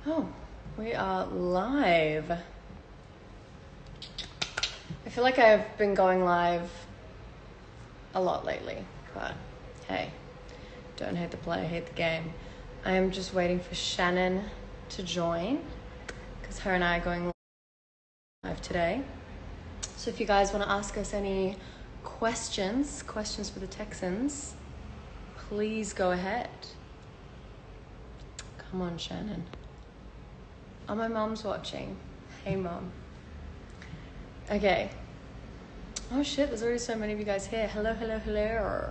Oh, we are live. I feel like I've been going live a lot lately, but hey, don't hate the play, hate the game. I am just waiting for Shannon to join because her and I are going live today. So if you guys want to ask us any questions for the Texans, please go ahead. Come on, Shannon. Oh, my mom's watching. Hey, mom. Okay. Oh shit, there's already so many of you guys here. Hello, hello, hello.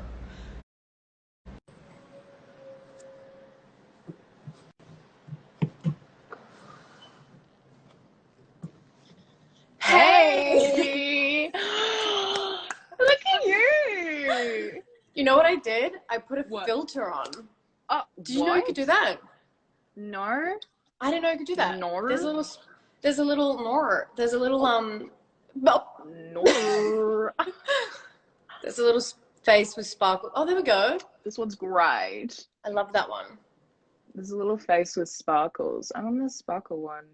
Hey! Look at you! You know what I did? I put a What? filter on. Did you know What? you could do that? No. I didn't know you could do that. Nor? There's a little Nor. there's a little face with sparkle. Oh, there we go. This one's great. I love that one. There's a little face with sparkles. I'm on the sparkle one.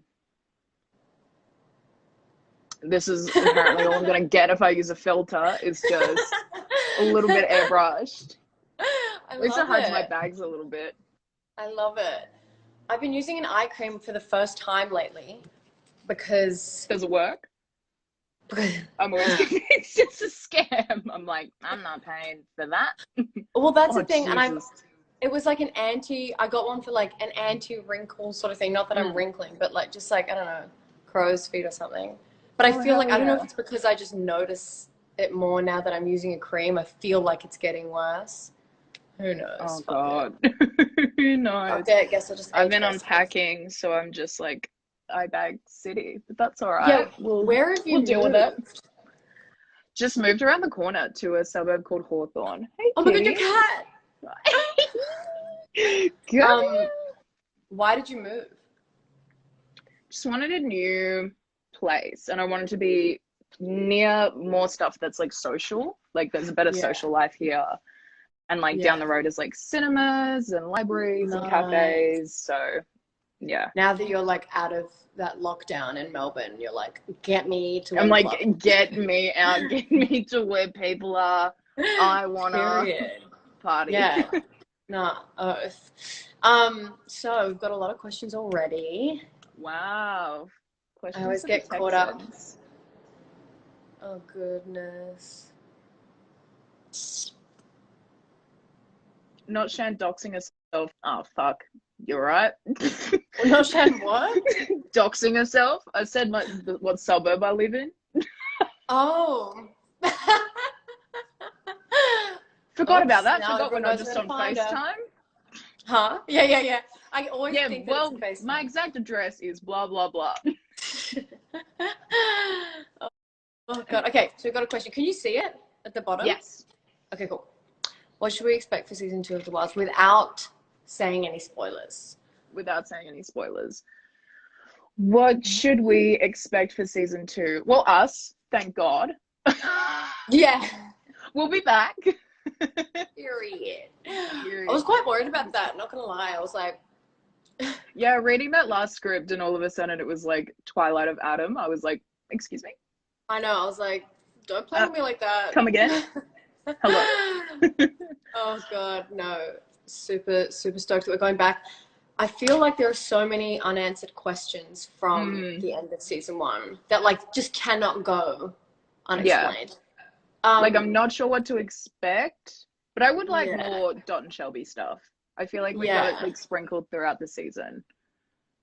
This is apparently all I'm going to get if I use a filter. It's just a little bit airbrushed. At least it hides my bags a little bit. I love it. I've been using an eye cream for the first time lately because... Does it work? I'm always it's just a scam. I'm like, I'm not paying for that. Well, that's the thing. Jesus. And it was like I got one for like an anti-wrinkle sort of thing. Not that I'm wrinkling, but like just like, I don't know, crow's feet or something. But I feel like, I don't know if it's because I just notice it more now that I'm using a cream. I feel like it's getting worse. Who knows? Oh, God. Who knows? Okay, I guess I'll just... I've been unpacking, so I'm just like eye bag city, but that's all right. Yeah, where have you we'll deal with it. moved? Just moved around the corner to a suburb called Hawthorne. Hey, oh my God, your cat! Why did you move? Just wanted a new place, and I wanted to be near more stuff that's like social. Like there's a better social life here. And like down the road is like cinemas and libraries and cafes. So yeah. Now that you're like out of that lockdown in Melbourne, you're like, get me to... I'm like, get me out, get me to where people are. I wanna party. Yeah. Oath. So we've got a lot of questions already. Wow. I always get caught up. Oh goodness. Not Shan doxing herself. Oh, fuck. You're right. Not Shan what? Doxing herself. I said what suburb I live in. Oh. Forgot about that. Forgot we're not just on FaceTime. Huh? Yeah. I always think that well, it's FaceTime. my exact address is blah, blah, blah. Oh, God. Okay, so we've got a question. Can you see it at the bottom? Yes. Okay, cool. What should we expect for season 2 of The Wilds without saying any spoilers? Without saying any spoilers. What should we expect for season 2? Well, us, thank God. Yeah. We'll be back. Period. I was quite worried about that, not gonna lie. I was like... Yeah, reading that last script and all of a sudden it was like Twilight of Adam. I was like, excuse me? I know, I was like, don't play with me like that. Come again? Hello. Oh God, no. Super stoked that we're going back. I feel like there are so many unanswered questions from the end of season 1 that like just cannot go unexplained. Like I'm not sure what to expect, but I would like more Dot and Shelby stuff. I feel like we got it like sprinkled throughout the season.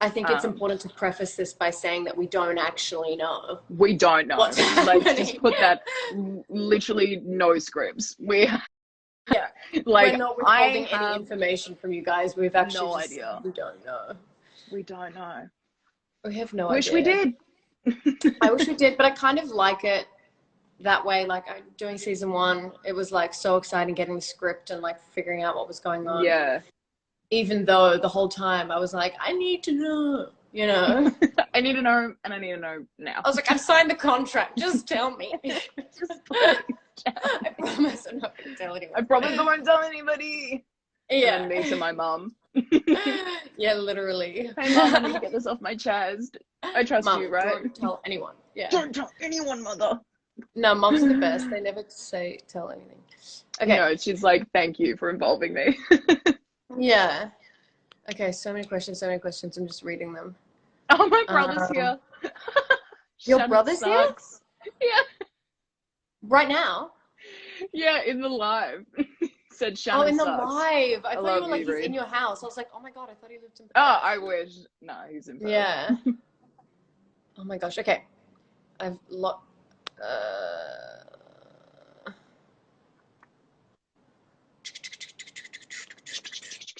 I think it's important to preface this by saying that we don't actually know. We don't know. Let's just put that literally no scripts. Like we're not withholding any information from you guys. We've actually no idea. We don't know. We don't know. We have no Wish idea. we did. I wish we did, but I kind of like it that way. Like doing season 1, it was like so exciting getting the script and like figuring out what was going on. Yeah. Even though the whole time I was like, I need to know, you know. I need to know, and I need to know now. I was like, I've signed the contract. Just tell me. Just please tell me. I promise I'm not going to tell anyone. I promise I won't tell anybody. Yeah. And me to my mum. Yeah, literally. Hey mom, I need to get this off my chest. I trust Mom, you, right? don't tell anyone. Yeah. Don't tell anyone, mother. No, moms are the best. They never tell anything. Okay. No, she's like, thank you for involving me. Yeah. Okay, so many questions, so many questions. I'm just reading them. Oh, my brother's here. Your Shannon brother's sucks. here? Right now? Yeah, in the live. Said Shannon Oh, in the sucks. live. I thought you were like, you, he's Reed. in your house. I was like, oh my God, I thought he lived in Perth. Oh, I wish. No, he's in Perth. Yeah. Oh my gosh. Okay. I've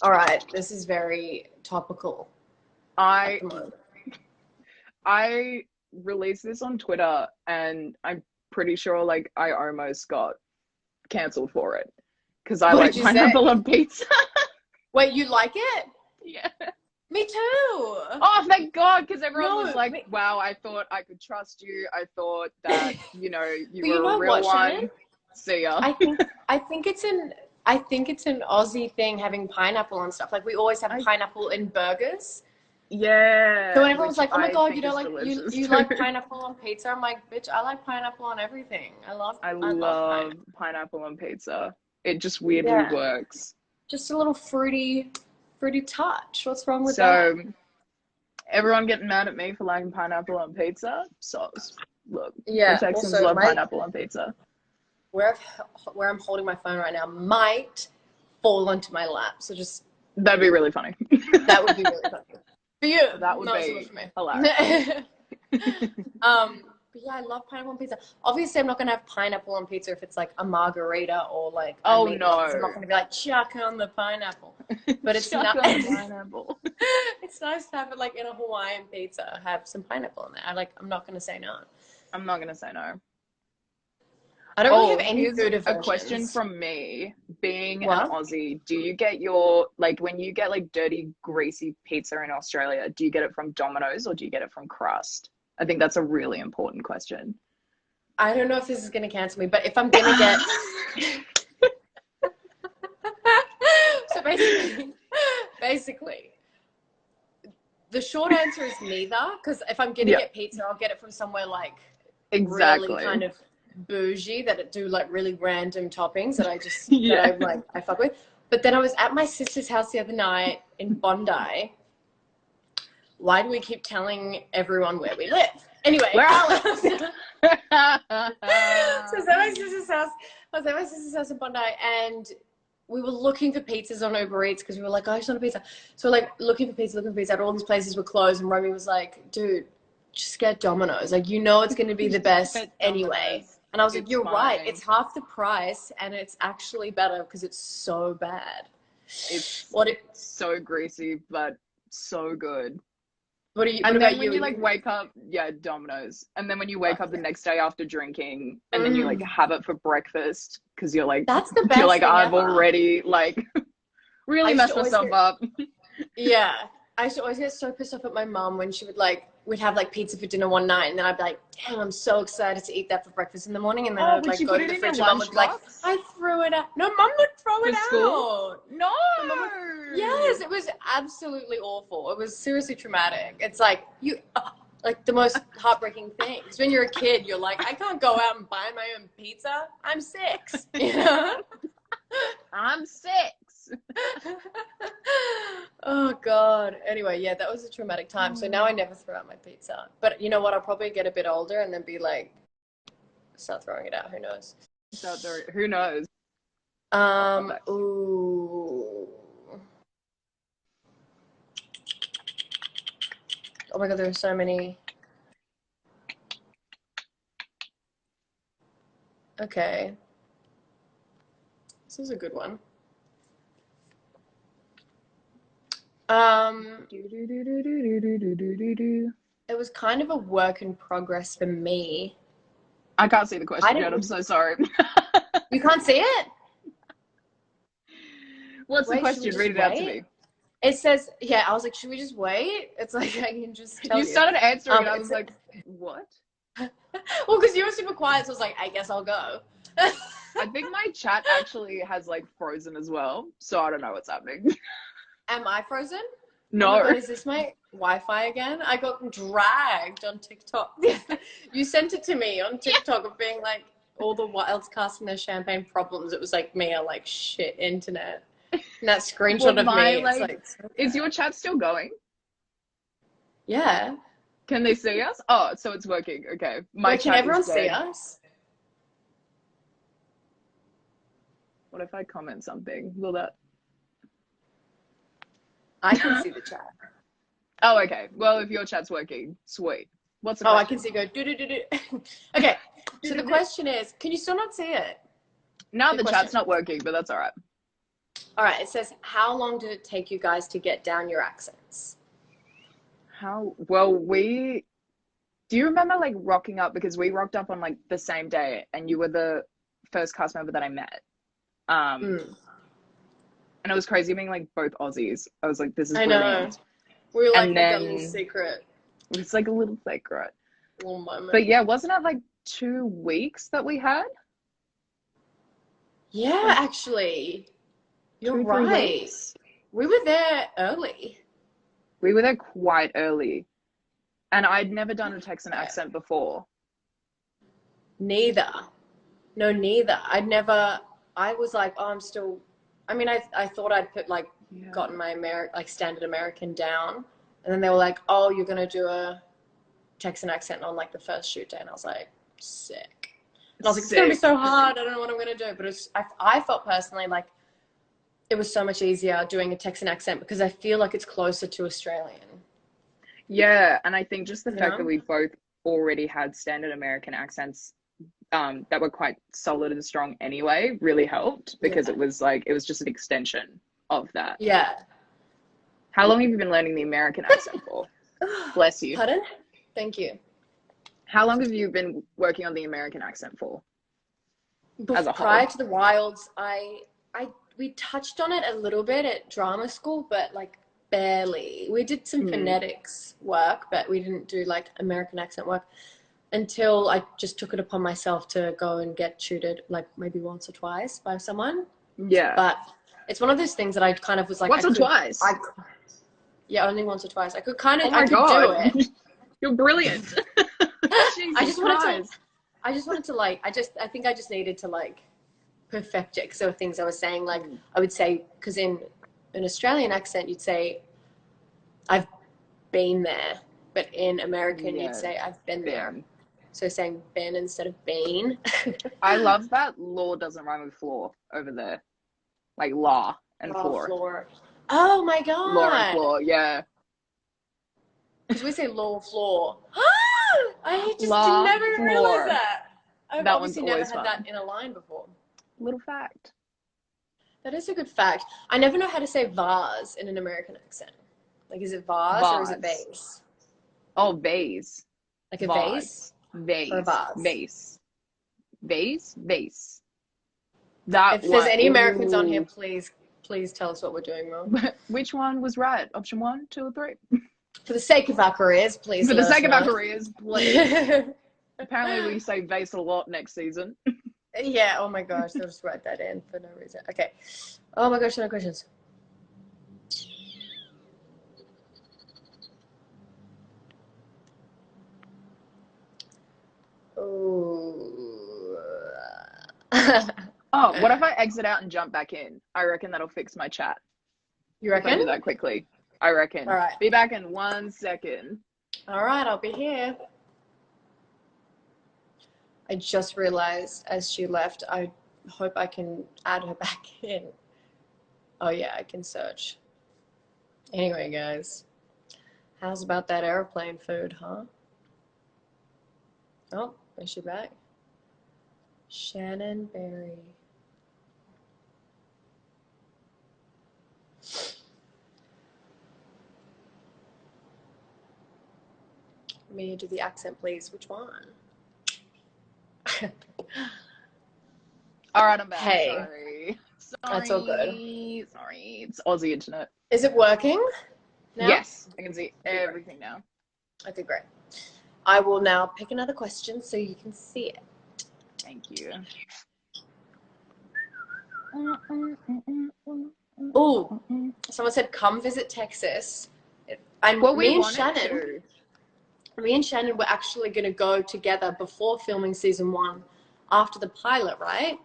all right. This is very topical at the moment. I released this on Twitter and I'm pretty sure like I almost got cancelled for it because I like pineapple on pizza. Wait, you like it? Yeah. Me too. Oh, thank God, because everyone was like, wow, I thought I could trust you. I thought that, you were a real one. Shannon? See ya. I think it's an Aussie thing having pineapple on stuff. Like we always have pineapple in burgers. Yeah. So when everyone's like, oh my God, you don't like you like pineapple on pizza? I'm like, bitch, I like pineapple on everything. I love pineapple on pizza. It just weirdly works. Just a little fruity touch. What's wrong with that? So everyone getting mad at me for liking pineapple on pizza. So look, Texans love pineapple on pizza. Where I'm holding my phone right now might fall onto my lap. So just that'd be really funny. That would be really funny. For you, that would be so for me. Hilarious. But yeah, I love pineapple on pizza. Obviously, I'm not gonna have pineapple on pizza if it's like a margarita or like no, I'm not gonna be like chuck on the pineapple. But it's not pineapple. It's nice to have it like in a Hawaiian pizza, have some pineapple in there. I'm not gonna say no. I'm not gonna say no. I don't really have any food aversions. A question from me, being an Aussie, do you get your, like when you get like dirty, greasy pizza in Australia, do you get it from Domino's or do you get it from Crust? I think that's a really important question. I don't know if this is going to cancel me, but if I'm going to get... So basically, the short answer is neither, because if I'm going to get pizza, I'll get it from somewhere like really kind of bougie that do like really random toppings that I just I fuck with. But then I was at my sister's house the other night in Bondi. Why do we keep telling everyone where we live? Anyway, so I was at my sister's house. I was at my sister's house in Bondi, and we were looking for pizzas on Uber Eats because we were like, oh, I just want a pizza. So we're like looking for pizza, and all these places were closed. And Romy was like, dude, just get Domino's. Like, it's going to be the best anyway. And I was like, you're right. It's half the price, and it's actually better because it's so bad. It's so greasy, but so good. What about when you like wake up, Domino's. And then when you wake up the next day after drinking, and then you like have it for breakfast because you're like, that's the best. You're like, I've ever. Already like really messed myself up. Yeah, I used to always get so pissed off at my mom when she would we'd have like pizza for dinner one night, and then I'd be like, damn, I'm so excited to eat that for breakfast in the morning. And then I would like go to the fridge, and mom would be like, I threw it out. No, mom would throw it out. No. Yes, it was absolutely awful. It was seriously traumatic. It's like like the most heartbreaking thing. Because when you're a kid, you're like, I can't go out and buy my own pizza. I'm 6. You know? I'm 6. Oh God. Anyway, that was a traumatic time. So now I never throw out my pizza. But you know what? I'll probably get a bit older and then be like, start throwing it out. Who knows? Who knows? Ooh. Oh my God, there are so many. Okay. This is a good one. It was kind of a work in progress for me. I can't see the question yet. I'm so sorry. You can't see it? What's the question? Read it out to me. It says, I was like, should we just wait? It's like, I can just tell you. You started answering and I was like, what? Well, because you were super quiet, so I was like, I guess I'll go. I think my chat actually has like frozen as well, so I don't know what's happening. Am I frozen? No. Oh my God, is this my Wi-Fi again? I got dragged on TikTok. You sent it to me on TikTok of being like all the wilds casting their champagne problems. It was like me, like shit internet. And that screenshot of me, it's like is your chat still going? Yeah. Can they see us? Oh, so it's working. Okay. Wait, can everyone see us? What if I comment something? Will that? I can see the chat. Oh, okay. Well, if your chat's working, sweet. What's the question? I can see go do. Okay. So the question is, can you still not see it? No, the chat's not working, but that's all right. All right. It says, how long did it take you guys to get down your accents? Well, do you remember like rocking up, because we rocked up on like the same day and you were the first cast member that I met. And it was crazy being like both Aussies. I was like, this is brilliant. I know. We were like a little secret. It's like a little secret. Little moment. But yeah, wasn't it like 2 weeks that we had? Yeah, actually. You're right. We were there early. We were there quite early. And I'd never done a Texan accent before. Neither. I was like, oh, I'm still, I mean, I thought I'd put like, gotten my standard American down. And then they were like, oh, you're going to do a Texan accent on like the first shoot day. And I was like, sick. And I was like, it's going to be so hard. I don't know what I'm going to do. But I felt personally like it was so much easier doing a Texan accent because I feel like it's closer to Australian. Yeah. And I think just the fact that we both already had standard American accents that were quite solid and strong anyway really helped, because it was just an extension of that. Yeah. How long have you been learning the American accent for? Bless you. Pardon? Thank you. How long have you been working on the American accent for? As a whole? Prior to the Wilds, we touched on it a little bit at drama school, but like barely. We did some phonetics work, but we didn't do like American accent work until I just took it upon myself to go and get tutored like maybe once or twice by someone. Yeah. But it's one of those things that I kind of was like, once or twice? Yeah, only once or twice. I could kind of, oh my God. do it. You're brilliant. I just wanted to like, I think I just needed to like perfect it. Because there were things I was saying, like I would say, because in an Australian accent, you'd say, I've been there. But in American, you'd say, I've been there. So saying been instead of been. I love that law doesn't rhyme with floor over there. Like law and floor. Oh my God. Law and floor, yeah. Because we say law floor. I just law, never floor. realized that. I've that obviously one's never had fun. that in a line before. Little fact. That is a good fact. I never know how to say vase in an American accent. Like, is it vase or is it vase? Oh, vase. Like a vase? Vase. Or a vase? Vase. If there's any Americans on here, please tell us what we're doing wrong. Which one was right? Option 1, 2, or 3? For the sake of our careers, please. For the sake of our careers, please. Apparently we say vase a lot next season. Yeah, oh my gosh, I'll just write that in for no reason. Okay. Oh my gosh, no questions. Oh, what if I exit out and jump back in? I reckon that'll fix my chat. You reckon? If I do that quickly. I reckon. All right. Be back in 1 second. All right, I'll be here. I just realized as she left, I hope I can add her back in. Oh yeah, I can search. Anyway, guys, how's about that airplane food, huh? Oh, is she back? Shannon Berry. May you do the accent, please? Which one? All right, I'm back. Hey. Sorry. That's all good. Sorry. It's Aussie internet. Is it working now? Yes, I can see everything now. Okay, great. I will now pick another question so you can see it. Thank you. Oh, someone said come visit Texas. And Well, we me and wanted Shannon, to. me and Shannon were actually going to go together before filming season 1, after the pilot, right?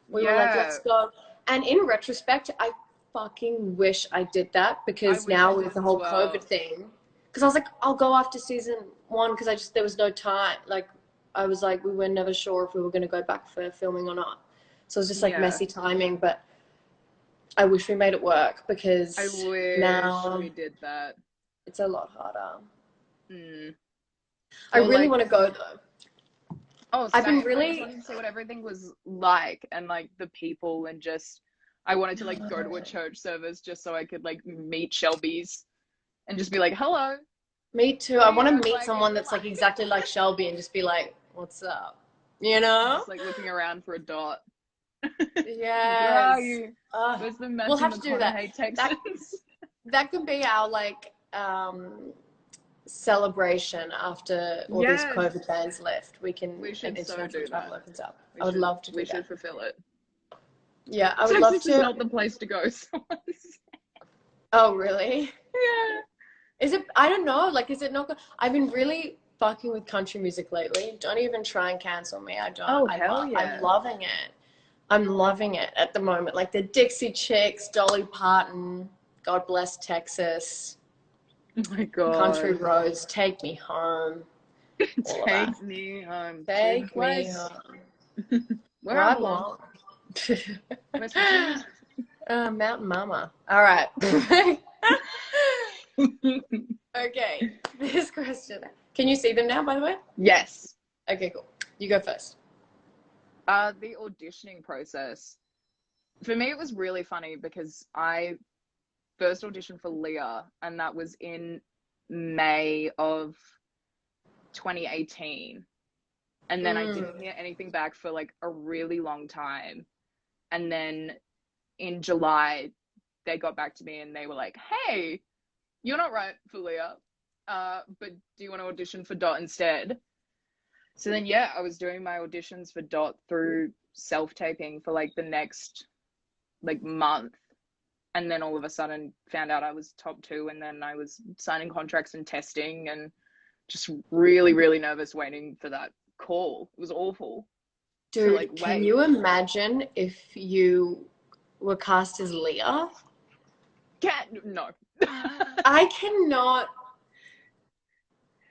We were like, Yeah. let's go. And in retrospect, I fucking wish I did that, I because wish now I with did the as whole well. COVID thing, because I was like, I'll go after season 1, because there was no time. Like, I was like, we were never sure if we were going to go back for filming or not. So it was just like Yeah. messy timing, but I wish we made it work, I because wish now we did that. it's a lot harder. Mm. I Well, really like, want to go though. oh, I've been same. I just really, wanted to see what everything was like, and like the people, and just I wanted to like go to a church service just so I could like meet Shelby's and just be like, hello. me too. What I do you want to look meet like in someone real that's like life? exactly like Shelby and just be like, what's up? You know? Just like looking around for a dot. Yes. Where are you? Uh, Where's the mess we'll in have to do that. McConaughey, Texas? That could be our like celebration after all these Yes. COVID bans lift. We should and so international do travel that. opens up. I would love to do We that. should fulfill it. Yeah, I would Texas love is to. not the place to go. So Oh, really? yeah. Is it? I don't know. Like, is it not? I've been really fucking with country music lately. Don't even try and cancel me. I don't. Oh, hell yeah. I'm loving it. I'm loving it at the moment. Like the Dixie Chicks, Dolly Parton, God Bless Texas, Oh my god. Country Roads, Take Me Home. Take me home. Take me home. Where I belong. Where's my Mountain Mama. All right. Okay. This question. Can you see them now, by the way? Yes. Okay, cool. You go first. The auditioning process. For me, it was really funny because I first auditioned for Leah, and that was in May of 2018. And then I didn't hear anything back for like a really long time. And then in July, they got back to me and they were like, hey, you're not right for Leah, but do you want to audition for Dot instead? So then, yeah, I was doing my auditions for Dot through self-taping for like the next like month. And then all of a sudden found out I was top 2, and then I was signing contracts and testing, and just really, really nervous waiting for that call. It was awful. Dude, like, can you imagine if you were cast as Leah? No. I cannot.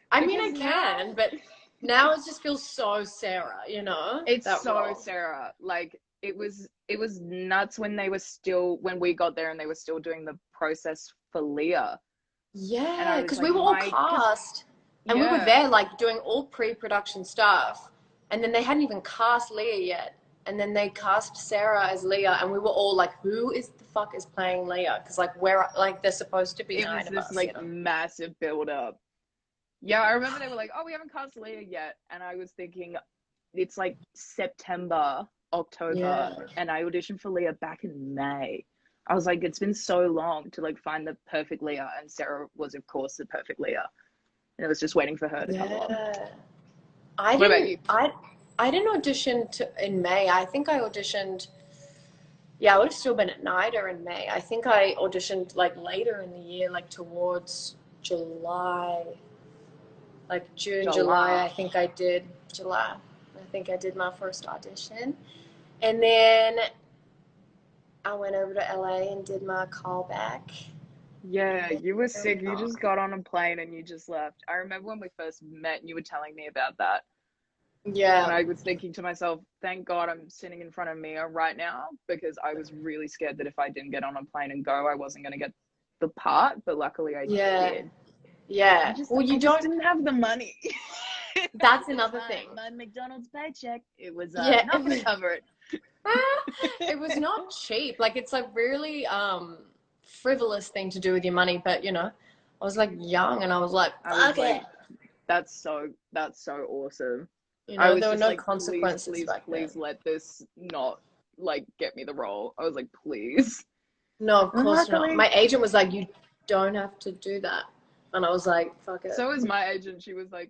I mean, I can, but now it just feels so Sarah, you know? It's that so role. Sarah. Like, it was nuts when we got there and they were still doing the process for Leah. Yeah, because like, we were all cast and we were there like doing all pre-production stuff, and then they hadn't even cast Leah yet, and then they cast Sarah as Leah, and we were all like, who is the fuck is playing Leah? Because like we're like, they're supposed to be 9 of us, like, you know? massive build up. Yeah, I remember they were like, oh, we haven't cast Leah yet, and I was thinking it's like September, October, and I auditioned for Leah back in May. I was like, it's been so long to like find the perfect Leah, and Sarah was of course the perfect Leah, and I was just waiting for her to come on. What about you? I didn't audition in May. I think I auditioned. Yeah, I would have still been at NIDA in May. I think I auditioned like later in the year, like towards July, like June, July. I think I did July. I think I did my first audition, and then I went over to LA and did my callback. Yeah, you were sick. You just got on a plane and you just left. I remember when we first met and you were telling me about that. Yeah. And I was thinking to myself, thank God I'm sitting in front of Mia right now, because I was really scared that if I didn't get on a plane and go, I wasn't going to get the part. But luckily I did. Yeah. I just didn't have the money. That's another thing. My McDonald's paycheck, it was not going to cover it. It was not cheap. Like, it's a really frivolous thing to do with your money, but you know, I was like young and I was like, okay. That's so awesome. You know, there were no consequences. Please let this not like get me the role. I was like, please. No, of course not. My agent was like, you don't have to do that. And I was like, fuck it. So was my agent. She was like,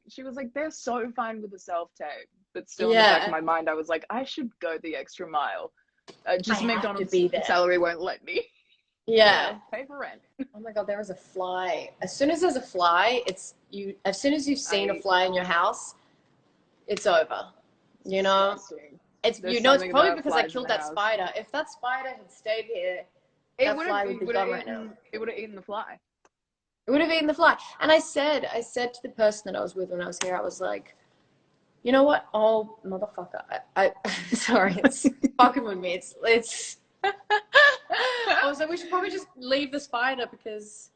they're so fine with the self-tape. But still in the back of my mind, I was like, I should go the extra mile. Just McDonald's salary won't let me. Yeah. pay for rent. Oh my God, there is a fly. As soon as there's a fly, it's you. As soon as you've seen a fly in your house, it's over. You know, Disgusting. it's There's it's something probably about because I flies in killed the that house. spider. If that spider had stayed here, It that would fly have would be would gone have right now. eaten it would have eaten the fly. It would have eaten the fly. And I said to the person that I was with when I was here, I was like, you know what? Oh, motherfucker. I sorry, it's fucking with me. It's. I was like, we should probably just leave the spider because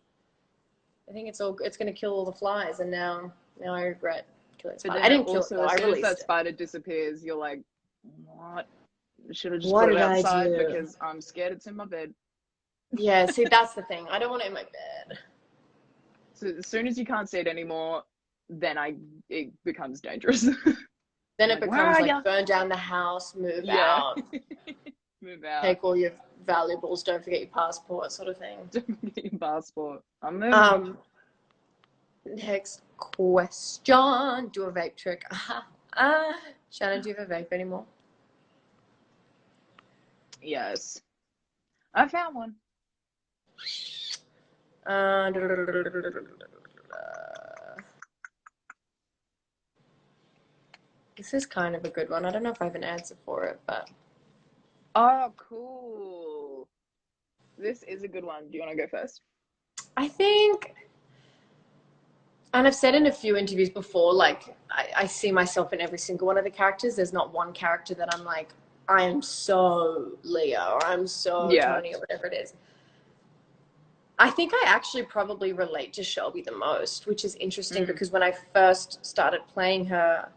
I think it's going to kill all the flies. And now I regret killing the But spider. then I didn't kill it also, though. as I soon as released that it. spider disappears, you're like, what? Should have just What put it did I outside do? because I'm scared it's in my bed. Yeah, see, that's the thing. I don't want it in my bed. So as soon as you can't see it anymore, then it becomes dangerous. Then it Like, where becomes are like ya? burn down the house, move Yeah. out, Move out. take all your valuables, don't forget your passport, sort of thing. Don't forget your passport. I'm moving. Next question. Do a vape trick. Shannon, do you have a vape anymore? Yes. I found one. This is kind of a good one. I don't know if I have an answer for it, but Oh, cool. This is a good one. Do you want to go first? I think, and I've said in a few interviews before, like I see myself in every single one of the characters. There's not one character that I'm like, I am so Leah or I'm so Tony or whatever it is. I think I actually probably relate to Shelby the most, which is interesting because when I first started playing her,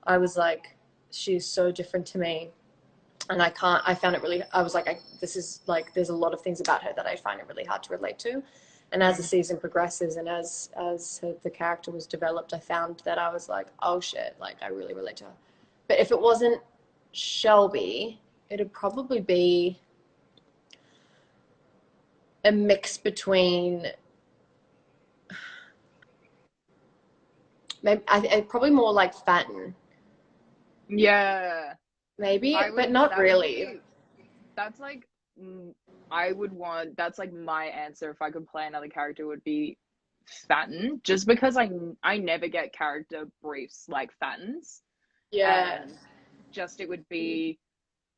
I was like, she's so different to me. And I found it really, I was like, this is like, there's a lot of things about her that I find it really hard to relate to. And as the season progresses and as the character was developed, I found that I was like, oh shit, like I really relate to her. But if it wasn't Shelby, it'd probably be a mix between maybe probably more like Fatten. Yeah. Maybe, but not really. That's like, that's like my answer if I could play another character would be Fatten, just because I never get character briefs like Fatten's. Yeah. And just it would be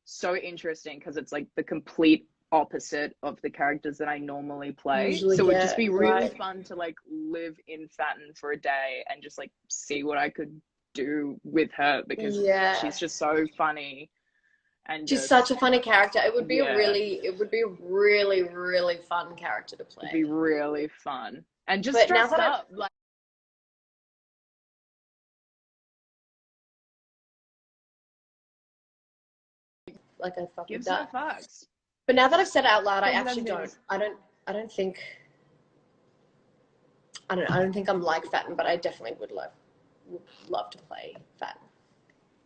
so interesting because it's like the complete opposite of the characters that I normally play. Usually, so it would just be really right. fun to like live in Fatten for a day and just like see what I could do with her because she's just so funny. And she's such a funny character. It would be a really fun character to play. It'd be really fun. And just dressed up like I fucking gives no fucks. But now that I've said it out loud, I actually don't. I don't think I'm like Fatten, but I definitely would love to play Fatten.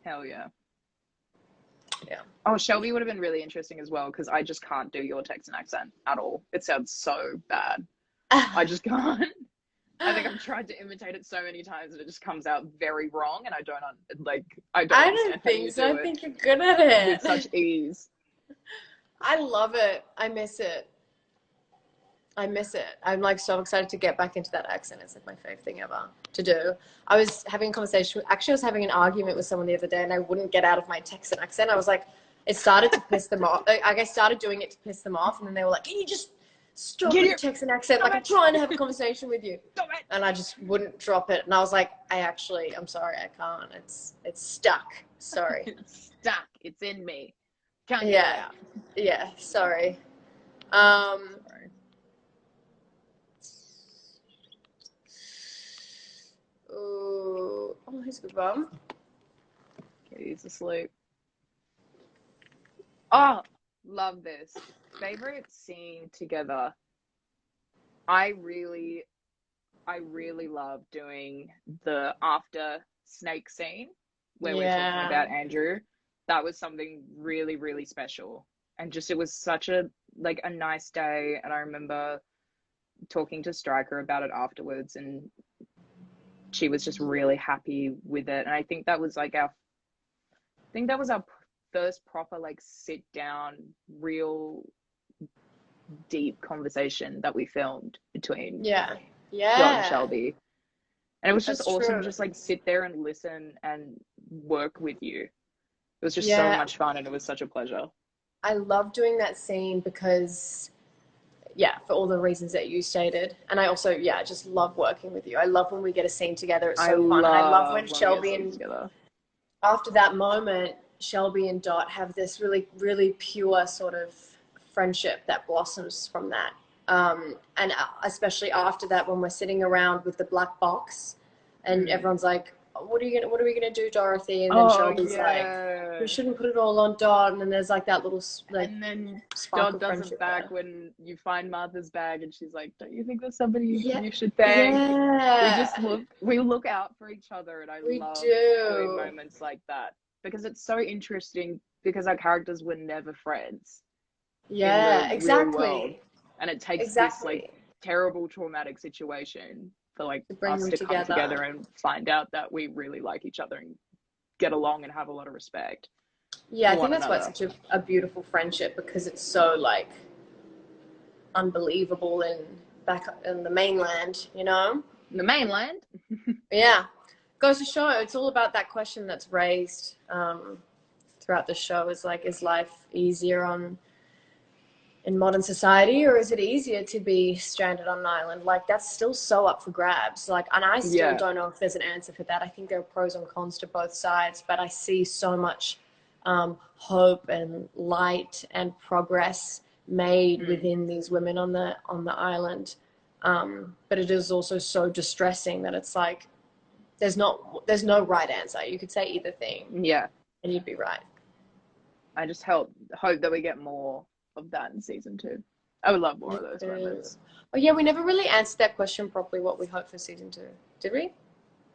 Hell yeah. Yeah. Oh, Shelby would have been really interesting as well because I just can't do your Texan accent at all. It sounds so bad. I just can't. I think I've tried to imitate it so many times and it just comes out very wrong, and I don't think so. I think you're good at it with such ease. I love it. I miss it. I'm like so excited to get back into that accent. It's like my favorite thing ever to do. I was having a conversation. Actually, I was having an argument with someone the other day, and I wouldn't get out of my Texan accent. I was like, it started to piss them off. Like I started doing it to piss them off, and then they were like, "Can you just stop with the Texan accent? Like I'm trying to have a conversation with you." And I just wouldn't drop it. And I was like, I'm sorry, I can't. It's stuck. Sorry. It's stuck. It's in me. Can't get it out. Yeah. Sorry. Oh, he's a good one. He's asleep. Oh, love this. Favorite scene together. I really love doing the after snake scene where we're talking about Andrew. That was something really, really special. And just, it was such a nice day. And I remember talking to Stryker about it afterwards, and she was just really happy with it. And I think that was our first proper sit down, real deep conversation that we filmed between Yeah. Dot and Yeah. Shelby. And it was just That's awesome to true. just like sit there and listen and work with you. It was just so Yeah. much fun and it was such a pleasure. I love doing that scene because, yeah, for all the reasons that you stated. And I also, yeah, just love working with you. I love when we get a scene together. It's I so fun. And I love when love when we get Shelby scenes and together. after that moment, Shelby and Dot have this really, really pure sort of friendship that blossoms from that. And especially after that, when we're sitting around with the black box, and everyone's like, what are we gonna do, Dorothy? And then Oh Shelby's like, yeah. we shouldn't put it all on Dot. And then there's like that little like And then spark Dot of does it friendship back there. when you find Martha's bag and she's like, don't you think there's somebody Yeah, you should thank? yeah, We look out for each other, and I we love doing do. moments like that because it's so interesting because our characters were never friends in Yeah, the real world. exactly, And it takes this like exactly. terrible traumatic situation for like To bring us them to come together. together and find out that we really like each other and get along and have a lot of respect Yeah, for I think one that's why it's another. such a beautiful friendship because it's so like unbelievable in back in the mainland, you know? The mainland. Yeah. Goes to show it's all about that question that's raised throughout the show is like, is life easier in modern society or is it easier to be stranded on an island? Like that's still so up for grabs. Like, and I still Yeah. don't know if there's an answer for that. I think there are pros and cons to both sides, but I see so much hope and light and progress made within these women on the island. But it is also so distressing that it's like there's no right answer. You could say either thing, Yeah. and you'd be right. I just hope that we get more of that in season 2. I would love more of those moments. Oh yeah, we never really answered that question properly. What we hope for season 2, did we?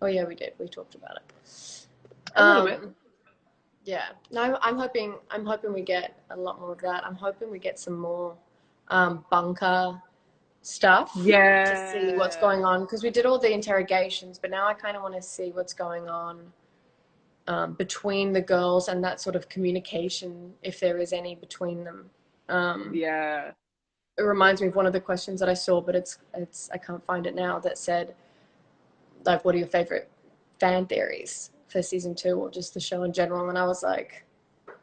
Oh yeah, we did. We talked about it. A little bit. Yeah. No, I'm hoping we get a lot more of that. I'm hoping we get some more bunker stuff to see what's going Yeah. on because we did all the interrogations, but now I kind of want to see what's going on between the girls and that sort of communication, if there is any between them. Yeah. It reminds me of one of the questions that I saw, but it's I can't find it now, that said, like, what are your favorite fan theories for season 2 or just the show in general? And I was like,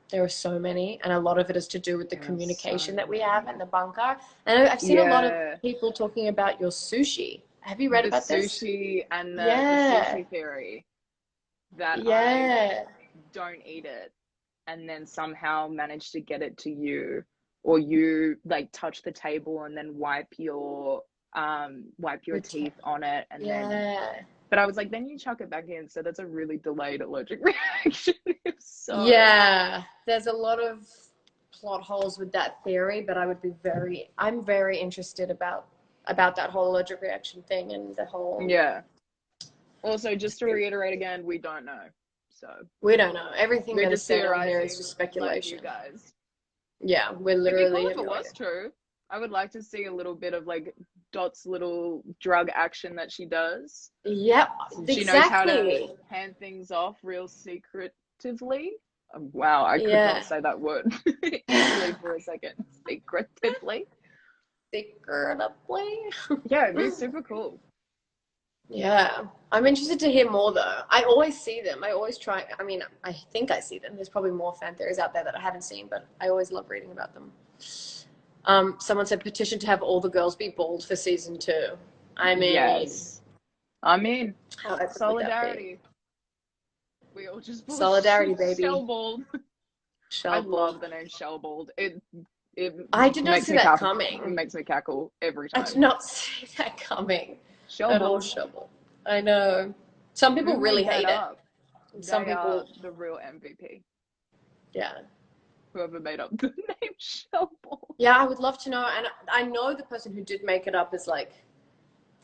there are so many, and a lot of it is to do with the communication that we have in the bunker. And I've seen a lot of people talking about your sushi. Have you read about this? The sushi and the sushi theory that I don't eat it and then somehow manage to get it to you, or you like touch the table and then wipe your teeth on it and then. But I was like, then you chuck it back in, so that's a really delayed allergic reaction. So yeah, there's a lot of plot holes with that theory, but I'm very interested about that whole allergic reaction thing and the whole. Yeah. Also, just to reiterate again, we don't know. So we don't know. Everything we're that is just said on here is just speculation. like you guys. Yeah, we're literally. It'd be cool if it was true. I would like to see a little bit of like Dot's little drug action that she does. Yep, she knows how to hand things off real secretively. Wow, I could not say that word easily for a second. Secretively. Yeah, it'd be super cool. Yeah, I'm interested to hear more though. I always see them. I always try. I mean, I think I see them. There's probably more fan theories out there that I haven't seen, but I always love reading about them. Someone said petition to have all the girls be bald for season 2. I mean, yes. I mean, solidarity. We all just solidarity, baby. Shellbald. I love the name Shellbald. I did not see that coming. It makes me cackle every time. I did not see that coming. Shellbald. I know. Some people really hate it. Some people the real MVP. Yeah. Whoever made up the name Shellbald. Yeah, I would love to know. And I know the person who did make it up is like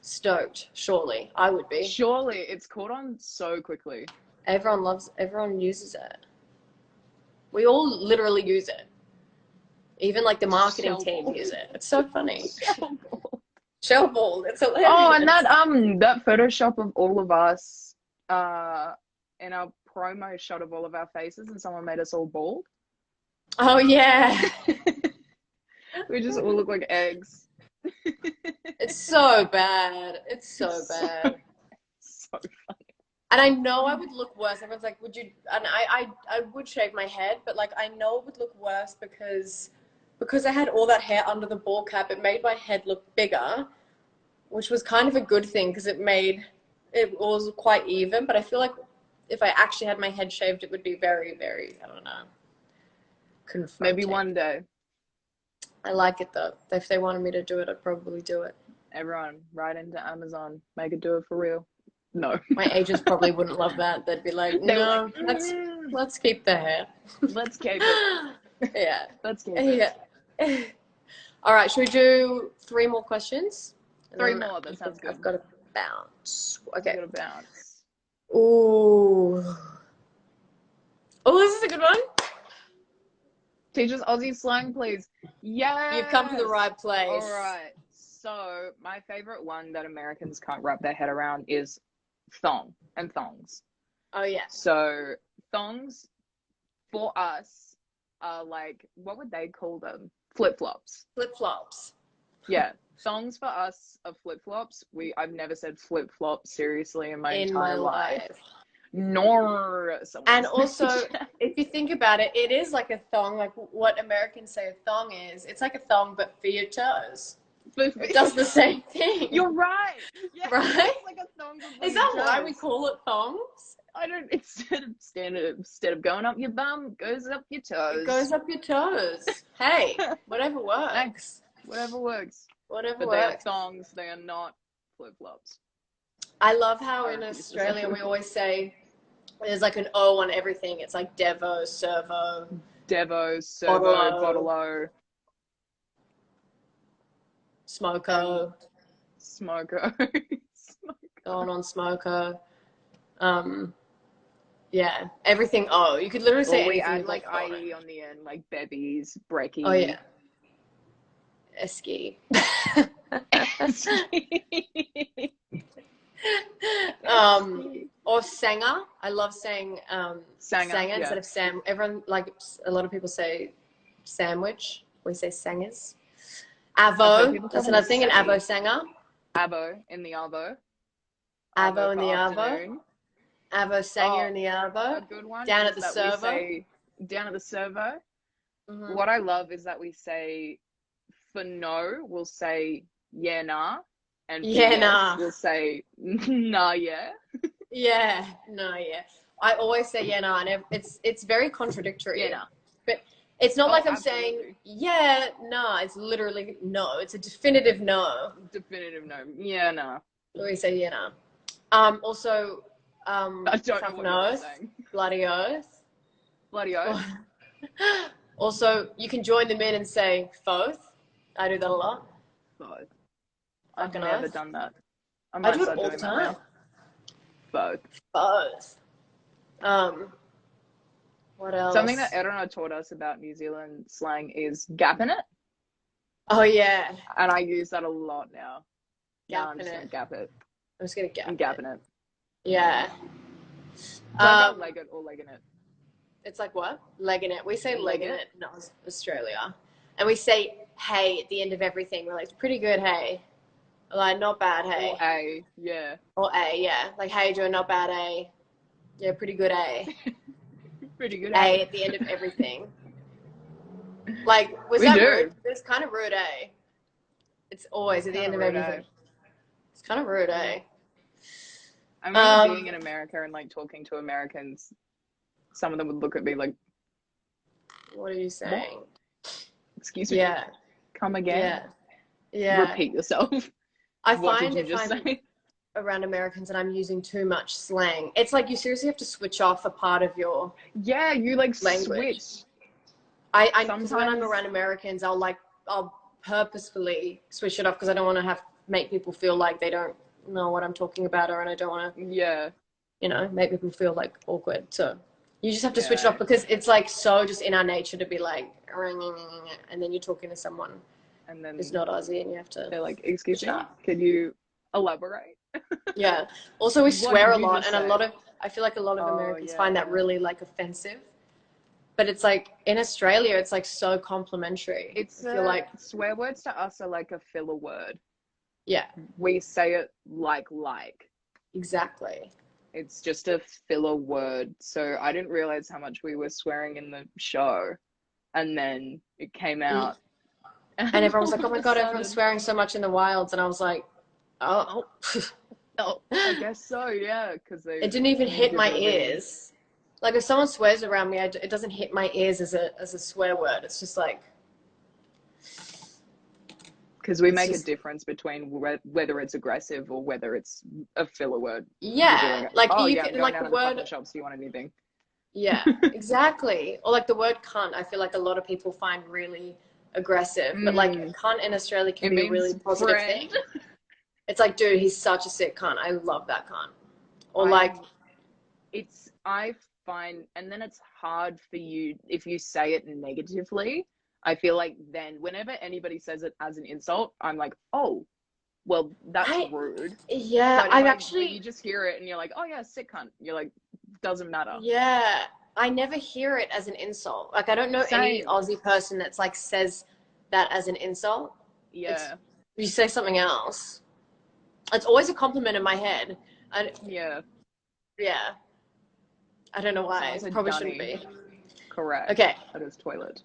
stoked. Surely, I would be. Surely, it's caught on so quickly. Everyone uses it. We all literally use it. Even like the marketing team use it. It's so funny. Shellbald. It's hilarious. Oh, and that Photoshop of all of us in our promo shot of all of our faces and someone made us all bald. Oh yeah. We just all look like eggs. It's so bad. It's so bad. So funny. And I know I would look worse. Everyone's like, would you? And I would shave my head, but like I know it would look worse because I had all that hair under the ball cap. It made my head look bigger, which was kind of a good thing because it was quite even. But I feel like if I actually had my head shaved, it would be very, very, I don't know, confronting. Maybe one day. I like it though. If they wanted me to do it, I'd probably do it. Everyone, write into Amazon. Make it do it for real. No. My agents probably wouldn't love that. They'd be like, no, let's keep the hair. Let's keep it. Yeah. Let's keep it. Yeah. All right. Should we do 3 more questions? Three more. That sounds good. I've got to bounce. Okay. Got to bounce. Ooh. Oh, this is a good one. Teach us Aussie slang, please. Yeah. You've come to the right place. All right. So my favorite one that Americans can't wrap their head around is thong and thongs. Oh yeah. So thongs for us are like, what would they call them? Flip-flops. Flip-flops. Yeah. Thongs for us are flip-flops. I've never said flip-flop seriously in my entire life. Nor someone. And also, if you think about it, it is like a thong, like what Americans say a thong is. It's like a thong, but for your toes. It does the same thing. You're right. Yeah, right? It's like a thong. Is that why we call it thongs? I don't. Instead of going up your bum, goes up your toes. It goes up your toes. Hey, whatever works. Thanks. Whatever works. Whatever but works. They are thongs. They are not flip-flops. I love how in Australia we always say there's like an O on everything. It's like Devo, Servo. Devo, Servo, Bottle-O. Smoko. Going on Smoko. Yeah, everything O. You could literally say or we anything. add like IE on the end, like bevies, brekkie. Oh yeah. Esky. Or sanger. I love saying sanger instead of sam. Everyone, like a lot of people say sandwich. We say sangers. Avo. That's another thing. An avo sanger. Avo in the Avo. Avo in the Avo. Avo sanger in the Avo. A good one. Down at the servo. Down at the servo. Mm-hmm. What I love is that we say for no, we'll say yeah nah, and for yeah yes, nah, we'll say nah yeah. Yeah, no, yeah. I always say yeah nah, and it's very contradictory. Yeah nah. But it's not like I'm absolutely. saying yeah nah. It's literally no. It's a definitive no. Definitive no. Yeah nah. We say yeah nah. Also, I don't know fuck what knows, you're saying. bloody oath. Bloody oath. Also, you can join them in and say both. I do that a lot. Both. I've Fucking never oath. done that. I do it all the time. Both. Both. What else? Something that Erona taught us about New Zealand slang is gapping it. Oh yeah. And I use that a lot now. Gapping I'm just gonna gap it. I'm just gonna gap I'm gapping it. Yeah. Leg it or legging it. It's like what? Legging it. We say legging Legging it in Australia. And we say hey at the end of everything. We're like, it's pretty good, hey. Like, not bad, hey. Or A, yeah. Or A, yeah. Like, hey, doing not bad, A. Yeah, pretty good, A. Pretty good. A at the end of everything. Like, was We that do. rude? It's kind of rude, A. It's always at the end of everything. It's kind of rude, A. I remember being in America and like talking to Americans. Some of them would look at me like, what are you saying? Excuse me. Yeah. Come again. Yeah. Yeah. Repeat yourself. I What find did you just say? around Americans and I'm using too much slang. It's like you seriously have to switch off a part of your Yeah, you like language. switch. Because when I'm around Americans, I'll purposefully switch it off because I don't want to make people feel like they don't know what I'm talking about, and I don't want to, make people feel like awkward. So you just have to switch it off because it's like so just in our nature to be like, and then you're talking to someone and then who's not Aussie, and you have to. They're like, excuse me, can you elaborate? Yeah. Also, we swear a lot, and say? I feel like a lot of Americans find that really like offensive. but it's like in Australia, it's like so complimentary. It's I feel like, swear words to us are like a filler word. yeah, We say it like. exactly. It's just a filler word. So I didn't realize how much we were swearing in the show. And then it came out. And everyone was like, oh all my of a God, everyone's sudden, swearing so much in the wilds. And I was like, oh, oh, I guess so, yeah, because they it didn't even hit give my it a ears. Like if someone swears around me, it doesn't hit my ears as a swear word. It's just like, because we it's make a just, difference between whether it's aggressive or whether it's a filler word. You'd be yeah, like, like oh you yeah, I'm can, going like down the to the word, fucking shops. Do you want anything? yeah, exactly. Or like the word cunt, I feel like a lot of people find really aggressive, but like cunt in Australia can It be a really means positive friend. thing. It's like, dude, he's such a sick cunt. I love that cunt. Or like, I find, and then it's hard for you if you say it negatively. I feel like then whenever anybody says it as an insult, I'm like, oh, well, that's rude. yeah, But I've when you actually, just hear it and you're like, oh yeah, sick cunt, you're like, doesn't matter. yeah, I never hear it as an insult. Like, I don't know any Same. Aussie person that's like says that as an insult. It's, Yeah. you say something else. It's always a compliment in my head. And Yeah. yeah, I don't know why. Someone It said probably shouldn't dunny. be. Correct. Okay, That is toilet.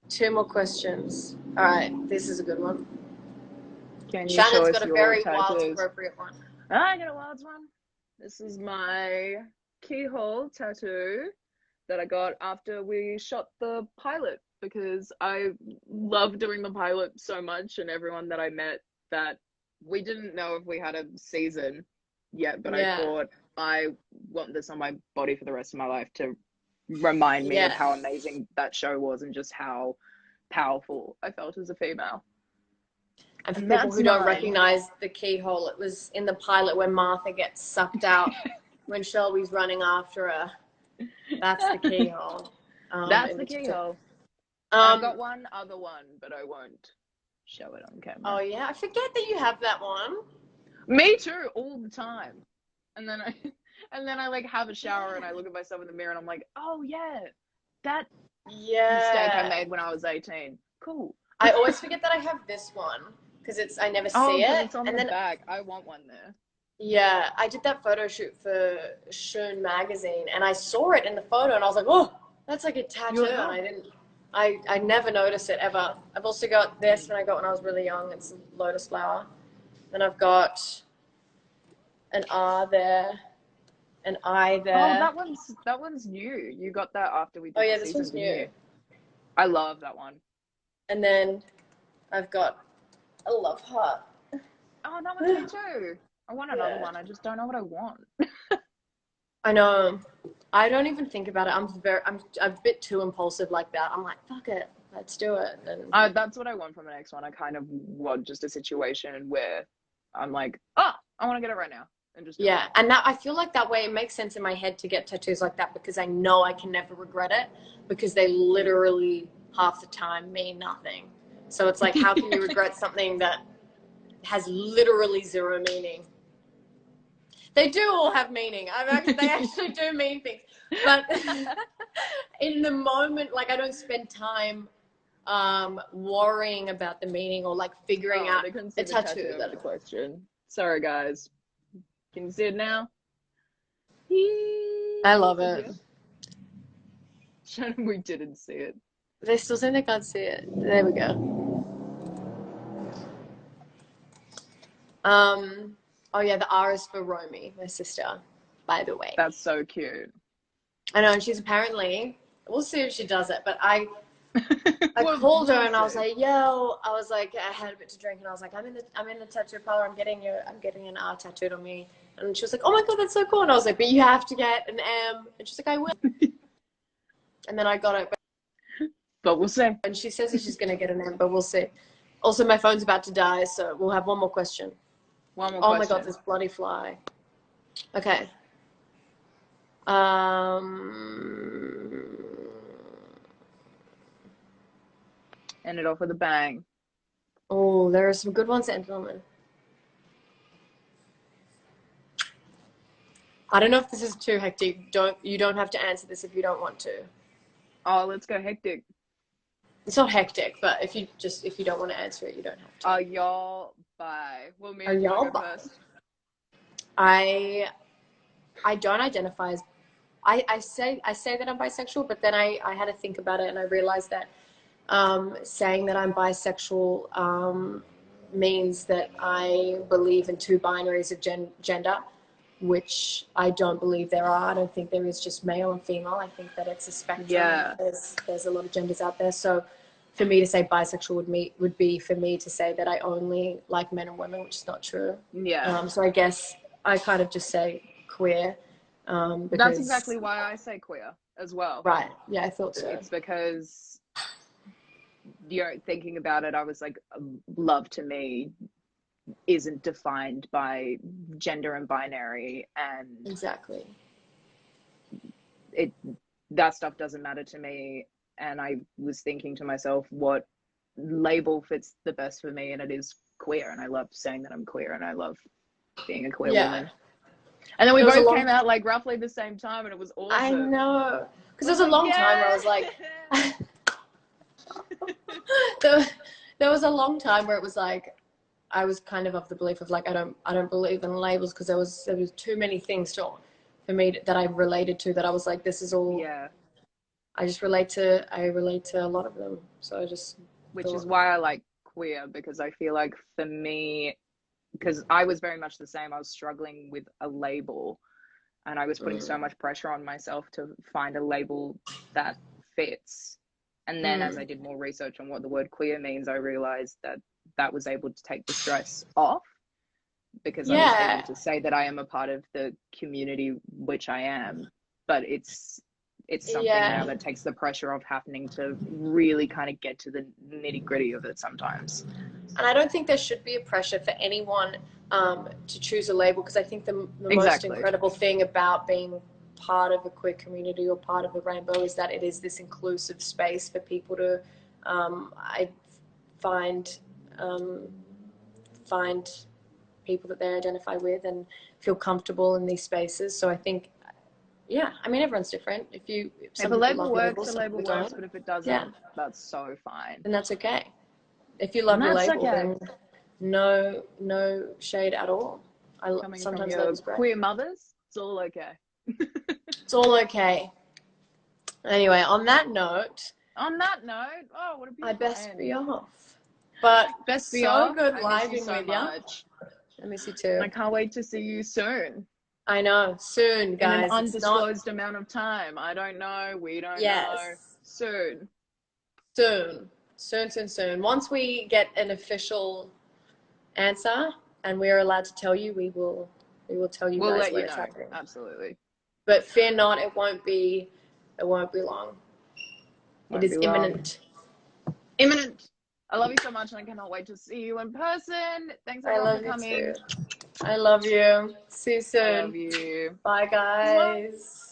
2 more questions. All right, this is a good one. Can you show Shannon's us got a your very wild, tattoos? appropriate one. I got a wild one. This is my keyhole tattoo that I got after we shot the pilot because I love doing the pilot so much, and everyone that I met that we didn't know if we had a season yet, but I Yeah, thought I want this on my body for the rest of my life to remind me of yeah. how amazing that show was and just how powerful I felt as a female. And for And people that's who don't mine. recognize the keyhole, it was in the pilot where Martha gets sucked out when Shelby's running after her. That's the keyhole. That's In the the tattoo. keyhole. And I've got one other one, but I won't show it on Oh camera. yeah, I forget that you have that one. Me too, all the time. And then I like have a shower and I look at myself in the mirror and I'm like, oh yeah, that mistake I Yeah. made when I was 18. Cool. I always forget that I have this one because I never Oh, see because it. it's on And the then back. I want one there. yeah, I did that photo shoot for Shun magazine and I saw it in the photo and I was like, oh, that's like a tattoo. You're like, And oh. I didn't, I never noticed it ever. I've also got this one I got when I was really young. It's a lotus flower. Then I've got an R there, an I Oh, there. that one's new. You got that after we Oh did the yeah, this season, one's didn't new. you? I love that one. And then I've got a love heart. Oh, that one's me too. I want another Yeah. one. I just don't know what I want. I know. I don't even think about it. I'm a bit too impulsive like that. I'm like, fuck it, let's do it. And That's what I want from the next one. I kind of want just a situation where I'm like, oh, I want to get it right now and just do yeah, it. and that I feel like that way it makes sense in my head to get tattoos like that because I know I can never regret it because they literally half the time mean nothing. So it's like, how can you regret something that has literally zero meaning? They do all have meaning. They actually do mean things. But in the moment, like I don't spend time worrying about the meaning or like figuring out They couldn't see a the tattoo of that the question. Sorry, guys. Can you see it now? I love it. Shannon, we didn't see it. They still say they can't see it. There we go. Oh yeah, the R is for Romy, my sister, by the way. That's so cute. I know, and she's apparently, we'll see if she does it, but I Well, called her we'll and I was see. like, yo, I was like, I had a bit to drink and I was like, I'm in the tattoo parlor, I'm getting an R tattooed on me. And she was like, oh my God, that's so cool. And I was like, but you have to get an M. And she's like, I will. And then I got it. But we'll see. And she says that she's going to get an M, but we'll see. Also, my phone's about to die, so we'll have one more question. One more Oh question. my God, this bloody fly. Okay. End it off with a bang. Oh, there are some good ones, gentlemen. I don't know if this is too hectic. You don't have to answer this if you don't want to. Oh, let's go hectic. It's not hectic, but if you don't want to answer it, you don't have to. Oh, y'all, bye. Well, Oh, Mia, do you y'all want to go bye. first? I don't identify as I say that I'm bisexual, but then I had to think about it and I realized that saying that I'm bisexual means that I believe in two binaries of gender, which I don't believe there are. I don't think there is just male and female. I think that it's a spectrum. Yeah. There's a lot of genders out there. So for me to say bisexual would be for me to say that I only like men and women, which is not true. Yeah. So I guess I kind of just say queer. Because, that's exactly why I say queer as well. Right. Yeah, I thought so. It's because, thinking about it, I was like, love to me isn't defined by gender and binary, and exactly that stuff doesn't matter to me. And I was thinking to myself, what label fits the best for me, and it is queer, and I love saying that I'm queer, and I love being a queer woman. And then we both came out like roughly the same time, and it was awesome. I know, because there was a long time where I was like there was a long time where it was like I was kind of the belief of like I don't believe in labels, because there was too many things for me that I related to, that I was like, this is all. Yeah. I relate to a lot of them. So I just Which is why I like queer, because I feel like for me, because I was very much the same. I was struggling with a label, and I was putting so much pressure on myself to find a label that fits. And then as I did more research on what the word queer means, I realized that was able to take the stress off, because I was able to say that I am a part of the community, which I am, but it's something now that takes the pressure off having to really kind of get to the nitty gritty of it sometimes. And I don't think there should be a pressure for anyone to choose a label, because I think the most incredible thing about being part of a queer community or part of a rainbow is that it is this inclusive space for people to I find people that they identify with and feel comfortable in these spaces. So I think, I mean, everyone's different. If a label works, a label works, but if it doesn't, that's so fine. And that's okay. If you love your label, then no shade at all. Coming from your queer mothers, it's all okay. It's all okay. Anyway, on that note, oh, what a beautiful I best be off. But best be so off. good living with you. I miss you too. I can't wait to see you soon. I know, soon, guys. In an undisclosed amount of time. I don't know. We don't know. Soon. Once we get an official answer and we're allowed to tell you, we will tell you guys where it's happening. Absolutely. But fear not, it won't be long. It is imminent. Imminent. I love you so much, and I cannot wait to see you in person. Thanks everyone for coming. I love you. See you soon. I love you. Bye, guys.